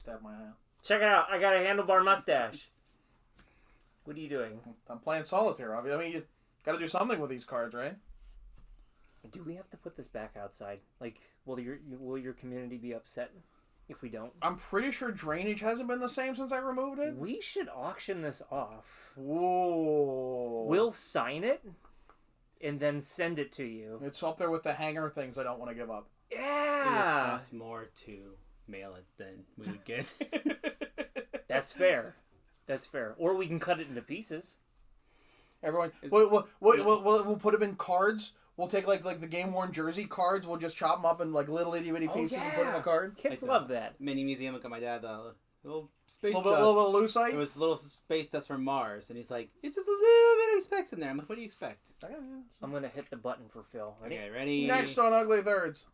have my eye on. Check it out. I got a handlebar mustache. What are you doing? I'm playing solitaire. I mean, you got to do something with these cards, right? Do we have to put this back outside? Like, will your community be upset if we don't? I'm pretty sure drainage hasn't been the same since I removed it. We should auction this off. Whoa. We'll sign it and then send it to you. It's up there with the hanger things I don't want to give up. Yeah. It would cost more to mail it than we would get. That's fair. That's fair. Or we can cut it into pieces. Everyone, we'll put them in cards. We'll take like the game worn jersey cards. We'll just chop them up in like little itty bitty pieces and put in a card. Kids like love that. Mini museum. Got my dad little space dust. Little lucite. It was little space dust from Mars, and he's like, "It's just a little bit of specks in there." I'm like, "What do you expect?" I'm gonna hit the button for Phil. Ready? Okay, ready. Next on Ugly Thirds.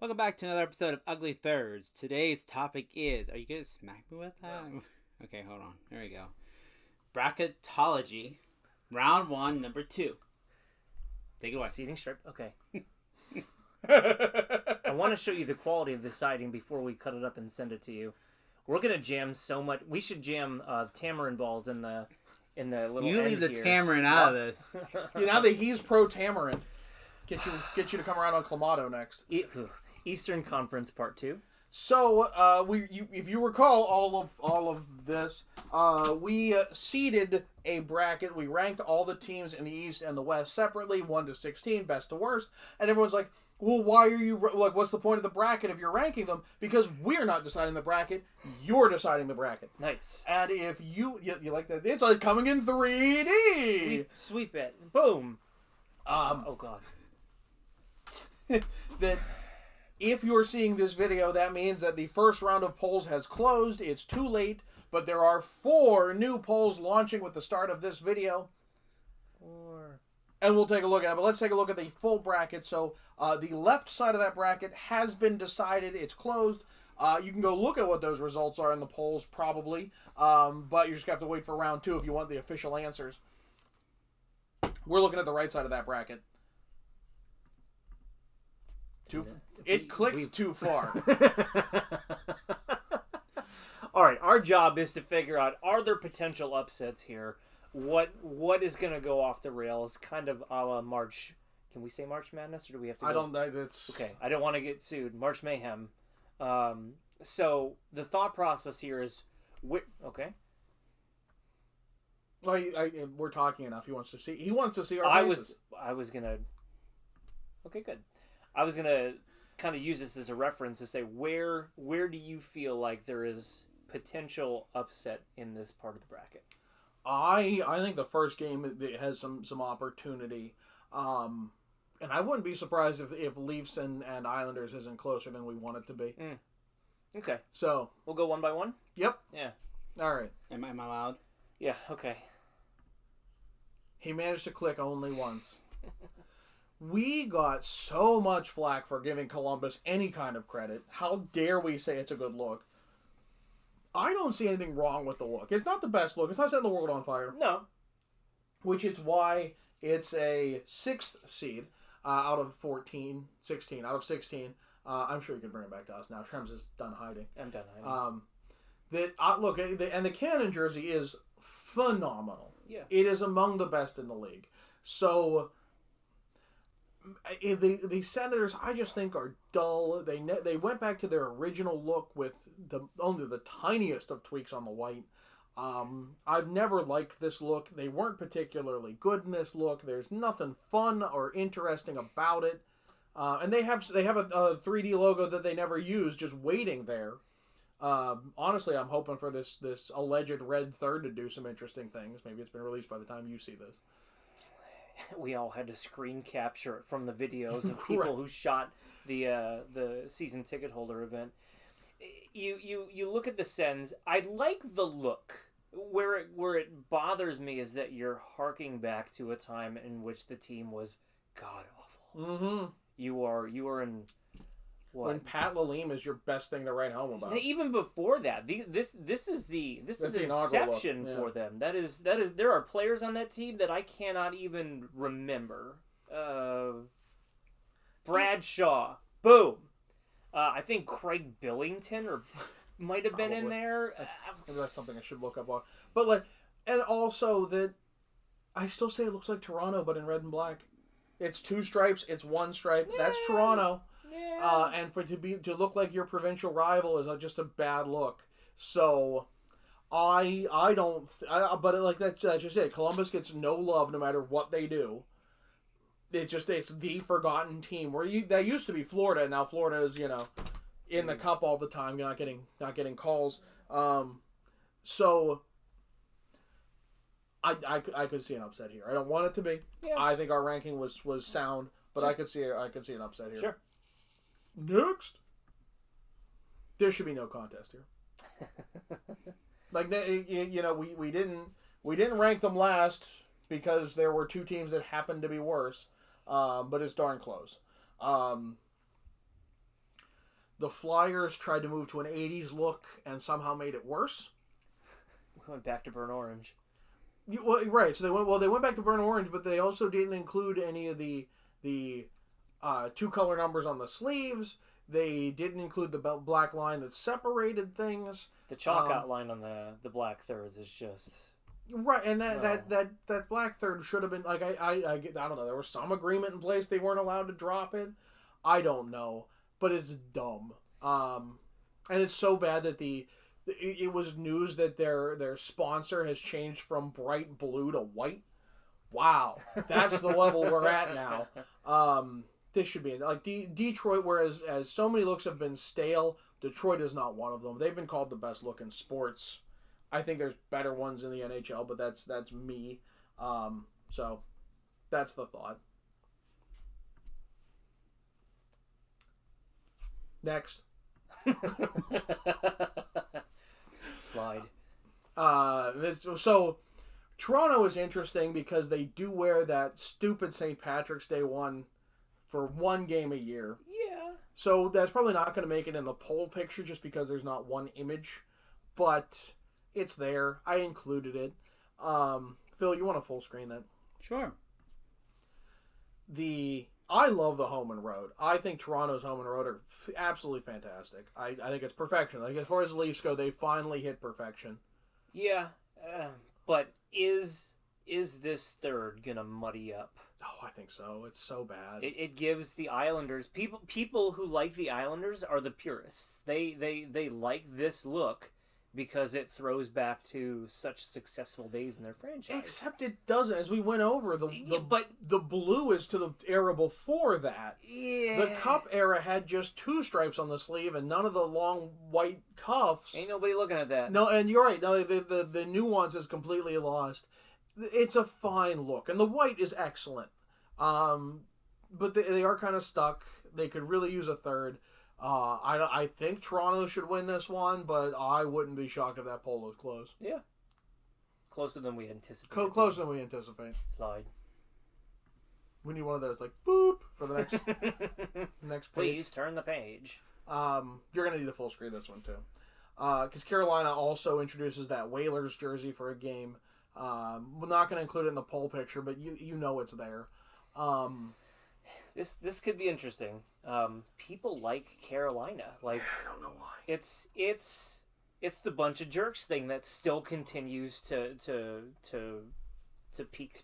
Welcome back to another episode of Ugly Thirds. Today's topic is... Are you going to smack me with that? Okay, hold on. There we go. Bracketology. Round 1, number 2. Take it away. Seating strip. Okay. I want to show you the quality of the siding before we cut it up and send it to you. We're going to jam so much... We should jam tamarind balls in the little You leave the here. tamarind out of this. Now that he's pro tamarind, get you to come around on Clamato next. Eastern Conference Part 2. So, if you recall all of this, we seeded a bracket. We ranked all the teams in the East and the West separately, 1 to 16, best to worst. And everyone's like, well, why are you, like, what's the point of the bracket if you're ranking them? Because we're not deciding the bracket, you're deciding the bracket. Nice. And if you like that, it's like coming in 3D. Sweep it. Boom. Oh, God. That if you're seeing this video, that means that the first round of polls has closed. It's too late, but there are 4 new polls launching with the start of this video. 4. And we'll take a look at it, but let's take a look at the full bracket. So the left side of that bracket has been decided. It's closed. You can go look at what those results are in the polls, probably, but you just have to wait for round 2 if you want the official answers. We're looking at the right side of that bracket. It clicked too far. All right, our job is to figure out, are there potential upsets here? What is going to go off the rails? Kind of a la March. Can we say March Madness, or do we have to? I don't know. That's okay. I don't want to get sued. March Mayhem. So the thought process here is, okay. Well, we're talking enough. He wants to see. He wants to see our faces. I was gonna. Okay, good. I was gonna kind of use this as a reference to say where do you feel like there is potential upset in this part of the bracket? I think the first game has some opportunity, and I wouldn't be surprised if Leafs and Islanders isn't closer than we want it to be. Okay, so we'll go one by one. Yep. Yeah. All right. Am I allowed? Yeah. Okay. He managed to click only once. We got so much flack for giving Columbus any kind of credit. How dare we say it's a good look? I don't see anything wrong with the look. It's not the best look. It's not setting the world on fire. No. Which is why it's a 6th seed out of 14, 16, out of 16. I'm sure you can bring it back to us now. Shrems is done hiding. I'm done hiding. Look, and the Cannon jersey is phenomenal. Yeah. It is among the best in the league. So the Senators, I just think, are dull. They went back to their original look with only the tiniest of tweaks on the white. I've never liked this look. They weren't particularly good in this look. There's nothing fun or interesting about it. And they have a 3D logo that they never use, just waiting there. Honestly, I'm hoping for this alleged red third to do some interesting things. Maybe it's been released by the time you see this. We all had to screen capture it from the videos of people who shot the season ticket holder event. You look at the Sens. I like the look. Where it bothers me is that you're harking back to a time in which the team was god awful. Mm-hmm. You are in when Pat Lalime is your best thing to write home about. Even before that, this is the inception for them. That is there are players on that team that I cannot even remember. Bradshaw, boom. I think Craig Billington might have been in there. Maybe that's something I should look up on. But and also that I still say it looks like Toronto, but in red and black. It's 2 stripes. It's 1 stripe. Yeah. That's Toronto. Yeah. And to look like your provincial rival is just a bad look. So, but like that's just it. Columbus gets no love no matter what they do. It's the forgotten team where that used to be Florida, and now Florida is in the cup all the time, not getting calls. So. I could see an upset here. I don't want it to be. Yeah. I think our ranking was sound, but sure. I could see an upset here. Sure. Next, there should be no contest here. We didn't rank them last because there were 2 teams that happened to be worse, but it's darn close. The Flyers tried to move to an '80s look and somehow made it worse. We went back to burnt orange. Right. So they went back to burnt orange, but they also didn't include any of the 2 color numbers on the sleeves. They didn't include the black line that separated things. The chalk outline on the black thirds is just right, and that black third should have been I don't know. There was some agreement in place they weren't allowed to drop it. I don't know, but it's dumb. And it's so bad that it was news that their sponsor has changed from bright blue to white. Wow, that's the level we're at now. This should be like Detroit, whereas as so many looks have been stale, Detroit is not one of them. They've been called the best look in sports. I think there's better ones in the NHL, but that's me. So that's the thought. Next. Slide. So Toronto is interesting because they do wear that stupid St. Patrick's Day one for 1 game a year. Yeah. So that's probably not going to make it in the poll picture just because there's not one image, but it's there. I included it. Phil, you want to full screen that? Sure. I love the home and road. I think Toronto's home and road are absolutely fantastic. I think it's perfection. Like as far as the Leafs go, they finally hit perfection. Yeah, but is this third gonna muddy up? Oh, I think so. It's so bad. It gives the Islanders people who like the Islanders are the purists. They like this look because it throws back to such successful days in their franchise. Except it doesn't. As we went over, the blue is to the era before that. Yeah. The Cup era had just 2 stripes on the sleeve and none of the long white cuffs. Ain't nobody looking at that. No, and you're right. No, the nuance is completely lost. It's a fine look, and the white is excellent. But they are kind of stuck. They could really use a third. I think Toronto should win this one, but I wouldn't be shocked if that poll was close. Yeah. Closer than we anticipate. Closer than we anticipate. Slide. We need one of those, like, boop, for the next page. Please turn the page. You're going to need a full screen this one, too. Because Carolina also introduces that Whalers jersey for a game. We're not going to include it in the poll picture, but you know it's there. This could be interesting. People like Carolina. Like I don't know why. It's the bunch of jerks thing that still continues to piques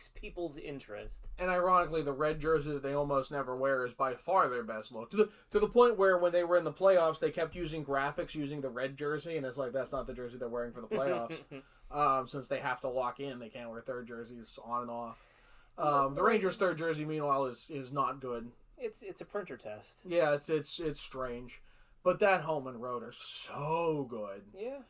people's interest. And ironically, the red jersey that they almost never wear is by far their best look. To the point where when they were in the playoffs, they kept using graphics using the red jersey, and it's like that's not the jersey they're wearing for the playoffs. Since they have to lock in, they can't wear third jerseys on and off. The Rangers' third jersey, meanwhile, is not good. It's a printer test. Yeah, it's strange, but that home and road are so good. Yeah.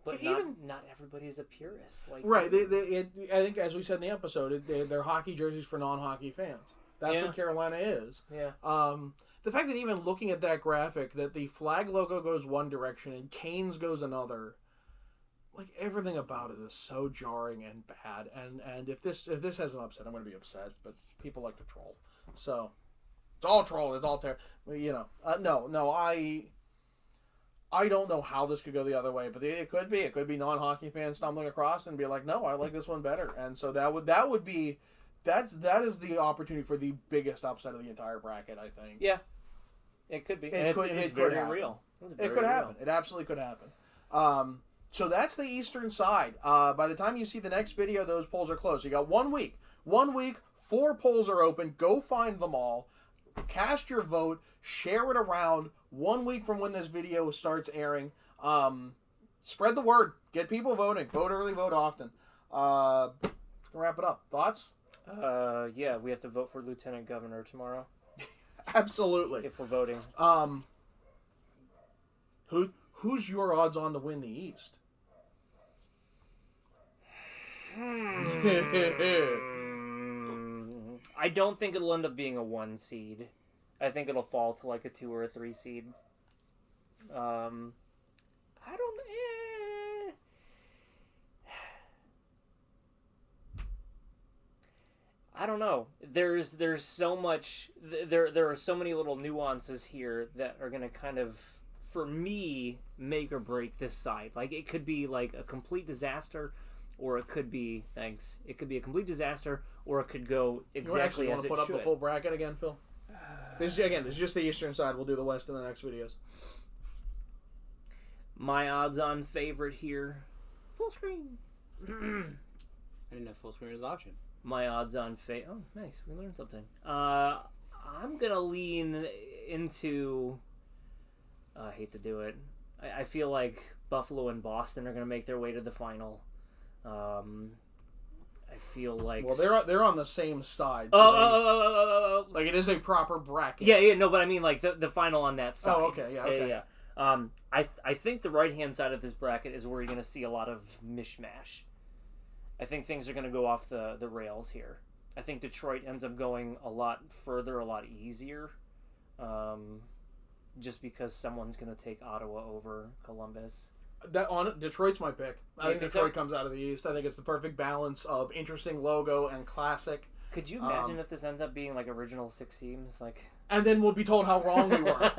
But not everybody's a purist. Like right. I think, as we said in the episode, they're hockey jerseys for non-hockey fans. That's what Carolina is. Yeah. The fact that even looking at that graphic, that the flag logo goes one direction and Canes goes another, like everything about it is so jarring and bad. And if this has an upset, I'm going to be upset. But people like to troll, so It's all troll. It's all terrible. You know, no. I don't know how this could go the other way, but it could be. It could be non-hockey fans stumbling across and be like, no, I like this one better. And so that would be that is the opportunity for the biggest upset of the entire bracket, I think. Yeah, it could be. It could very happen. real. It could happen. It absolutely could happen. So that's the Eastern side. By the time you see the next video, those polls are closed. You got 1 week. 1 week, 4 polls are open. Go find them all. Cast your vote. Share it around. 1 week from when this video starts airing. Spread the word. Get people voting. Vote early, vote often. Let's wrap it up. Thoughts? Yeah, we have to vote for lieutenant governor tomorrow. Absolutely. If we're voting. Who's your odds on to win the East? I don't think it'll end up being a 1 seed. I think it'll fall to like a 2 or a 3 seed. I don't. I don't know. There's so much. There are so many little nuances here that are gonna kind of, for me, make or break this side. Like, it could be like a complete disaster, or it could be It could be a complete disaster, or it could go exactly you as want to it put up should. the full bracket again, Phil? This is just the Eastern side. We'll do the West in the next videos. My odds-on favorite here, full screen. I didn't know full screen was an option. My odds-on favorite. Oh, nice. We learned something. I'm gonna lean into. I hate to do it. I feel like Buffalo and Boston are gonna make their way to the final. I feel like they're on the same side. So like it is a proper bracket. Yeah, no, but I mean like the final on that side. Oh, okay, yeah. I think the right hand side of this bracket is where you're going to see a lot of mishmash. I think things are going to go off the rails here. I think Detroit ends up going a lot further, a lot easier, just because someone's going to take Ottawa over Columbus. Detroit's my pick. I think Detroit comes out of the East. I think it's the perfect balance of interesting logo and classic. Could you imagine if this ends up being like original 6 teams, like? And then we'll be told how wrong we were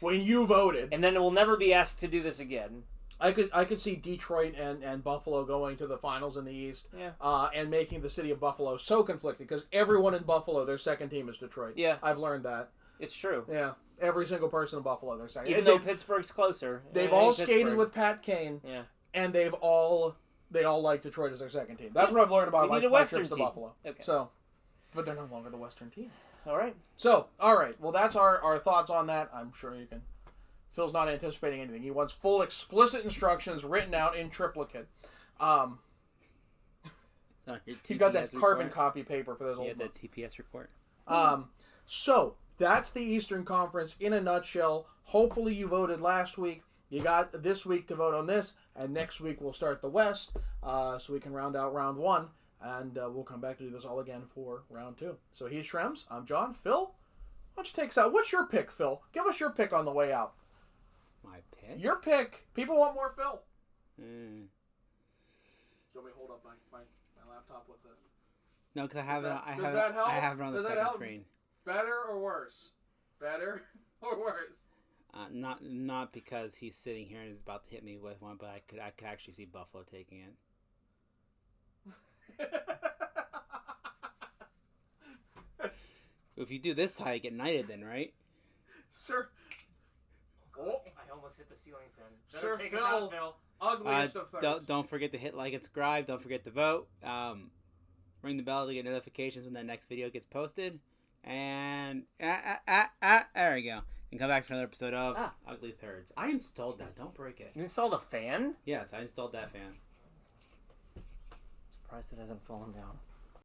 when you voted. And then we'll never be asked to do this again. I could see Detroit and Buffalo going to the finals in the East, and making the city of Buffalo so conflicted because everyone in Buffalo, their second team is Detroit. Yeah, I've learned that. It's true. Yeah, every single person in Buffalo, their second. Even though Pittsburgh's closer, they've all skated with Pat Kane. Yeah, and they all like Detroit as their second team. That's what I've learned about my trips to Buffalo. Okay. So, but they're no longer the Western team. All right. So, all right. Well, that's our thoughts on that. I'm sure you can. Phil's not anticipating anything. He wants full explicit instructions written out in triplicate. He got that carbon copy paper for those old. Yeah, the TPS report. So that's the Eastern Conference in a nutshell. Hopefully you voted last week. You got this week to vote on this, and next week we'll start the West, so we can round out round 1, and we'll come back to do this all again for round 2. So he's Shrems. I'm John. Phil, why don't you take us out? What's your pick, Phil? Give us your pick on the way out. My pick? Your pick. People want more Phil. Do you want me to hold up my laptop with it? No, because I have it. Does that help? I have it on the second screen. Better or worse? Better or worse? Not because he's sitting here and is about to hit me with one, but I could actually see Buffalo taking it. If you do this side, you get knighted then, right? Sir. Oh, I almost hit the ceiling fan. Sir Phil. Ugliest of things. Don't forget to hit like and subscribe. Don't forget to vote. Ring the bell to get notifications when that next video gets posted. And there we go. And come back for another episode of Ugly Thirds. I installed that. Don't break it. You installed a fan? Yes, I installed that fan. Surprised it hasn't fallen down.